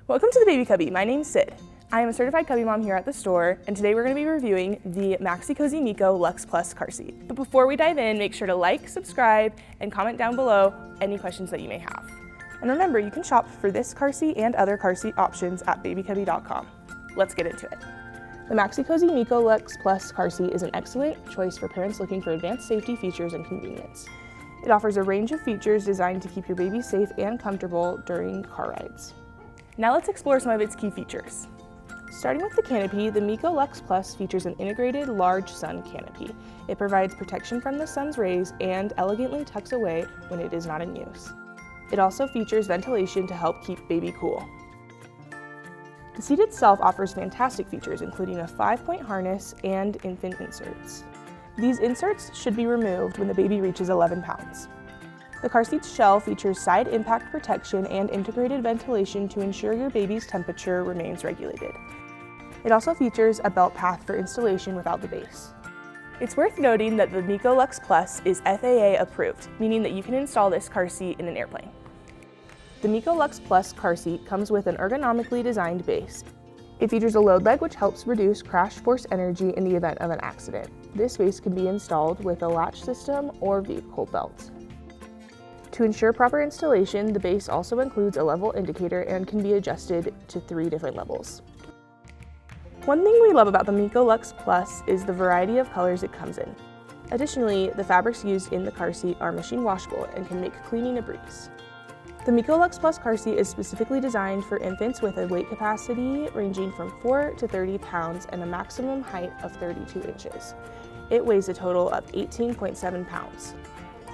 Welcome to the Baby Cubby. My name's Sid. I am a certified Cubby mom here at the store, and today we're going to be reviewing the Maxi-Cosi Mico Luxe Plus car seat. But before we dive in, make sure to like, subscribe, and comment down below any questions that you may have. And remember, you can shop for this car seat and other car seat options at babycubby.com. Let's get into it. The Maxi-Cosi Mico Luxe Plus car seat is an excellent choice for parents looking for advanced safety features and convenience. It offers a range of features designed to keep your baby safe and comfortable during car rides. Now let's explore some of its key features. Starting with the canopy, the Mico Luxe Plus features an integrated large sun canopy. It provides protection from the sun's rays and elegantly tucks away when it is not in use. It also features ventilation to help keep baby cool. The seat itself offers fantastic features, including a 5-point harness and infant inserts. These inserts should be removed when the baby reaches 11 pounds. The car seat's shell features side impact protection and integrated ventilation to ensure your baby's temperature remains regulated. It also features a belt path for installation without the base. It's worth noting that the Mico Luxe Plus is FAA approved, meaning that you can install this car seat in an airplane. The Mico Luxe Plus car seat comes with an ergonomically designed base. It features a load leg which helps reduce crash force energy in the event of an accident. This base can be installed with a latch system or vehicle belt. To ensure proper installation, the base also includes a level indicator and can be adjusted to 3 different levels. One thing we love about the Mico Luxe Plus is the variety of colors it comes in. Additionally, the fabrics used in the car seat are machine washable and can make cleaning a breeze. The Mico Luxe Plus car seat is specifically designed for infants with a weight capacity ranging from 4 to 30 pounds and a maximum height of 32 inches. It weighs a total of 18.7 pounds.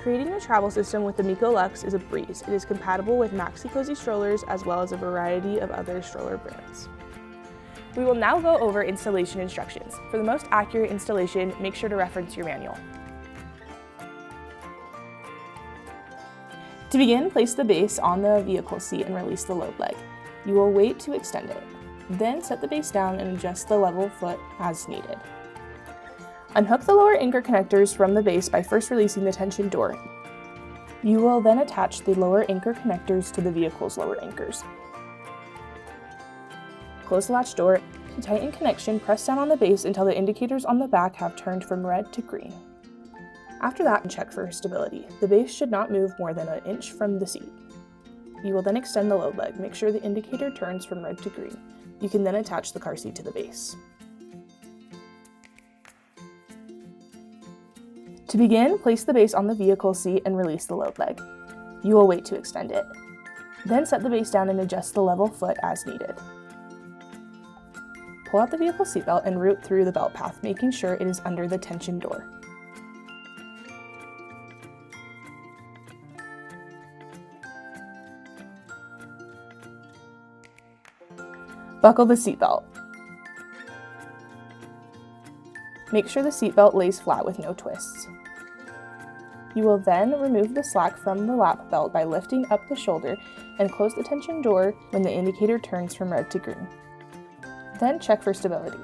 Creating a travel system with the Mico Luxe is a breeze. It is compatible with Maxi-Cosi strollers as well as a variety of other stroller brands. We will now go over installation instructions. For the most accurate installation, make sure to reference your manual. To begin, place the base on the vehicle seat and release the load leg. You will wait to extend it. Then set the base down and adjust the level foot as needed. Unhook the lower anchor connectors from the base by first releasing the tension door. You will then attach the lower anchor connectors to the vehicle's lower anchors. Close the latch door. To tighten connection, press down on the base until the indicators on the back have turned from red to green. After that, check for stability. The base should not move more than 1 inch from the seat. You will then extend the load leg. Make sure the indicator turns from red to green. You can then attach the car seat to the base. To begin, place the base on the vehicle seat and release the load leg. You will wait to extend it. Then set the base down and adjust the level foot as needed. Pull out the vehicle seatbelt and route through the belt path, making sure it is under the tension door. Buckle the seatbelt. Make sure the seatbelt lays flat with no twists. You will then remove the slack from the lap belt by lifting up the shoulder and close the tension door when the indicator turns from red to green. Then check for stability.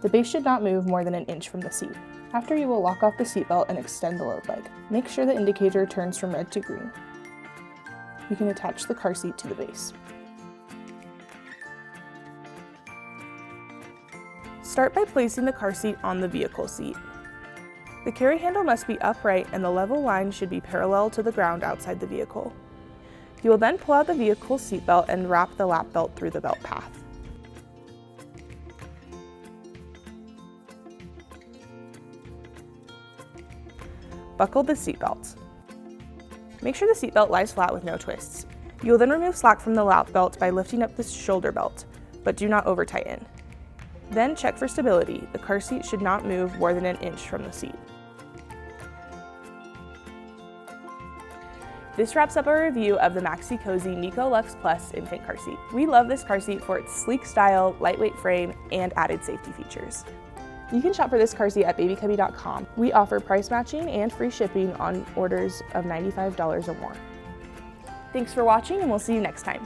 The base should not move more than 1 inch from the seat. After, you will lock off the seatbelt and extend the load leg. Make sure the indicator turns from red to green. You can attach the car seat to the base. Start by placing the car seat on the vehicle seat. The carry handle must be upright and the level line should be parallel to the ground outside the vehicle. You will then pull out the vehicle seat belt and wrap the lap belt through the belt path. Buckle the seat belt. Make sure the seat belt lies flat with no twists. You will then remove slack from the lap belt by lifting up the shoulder belt, but do not over tighten. Then check for stability. The car seat should not move more than 1 inch from the seat. This wraps up our review of the Maxi-Cosi Mico Luxe Plus infant car seat. We love this car seat for its sleek style, lightweight frame, and added safety features. You can shop for this car seat at babycubby.com. We offer price matching and free shipping on orders of $95 or more. Thanks for watching, and we'll see you next time.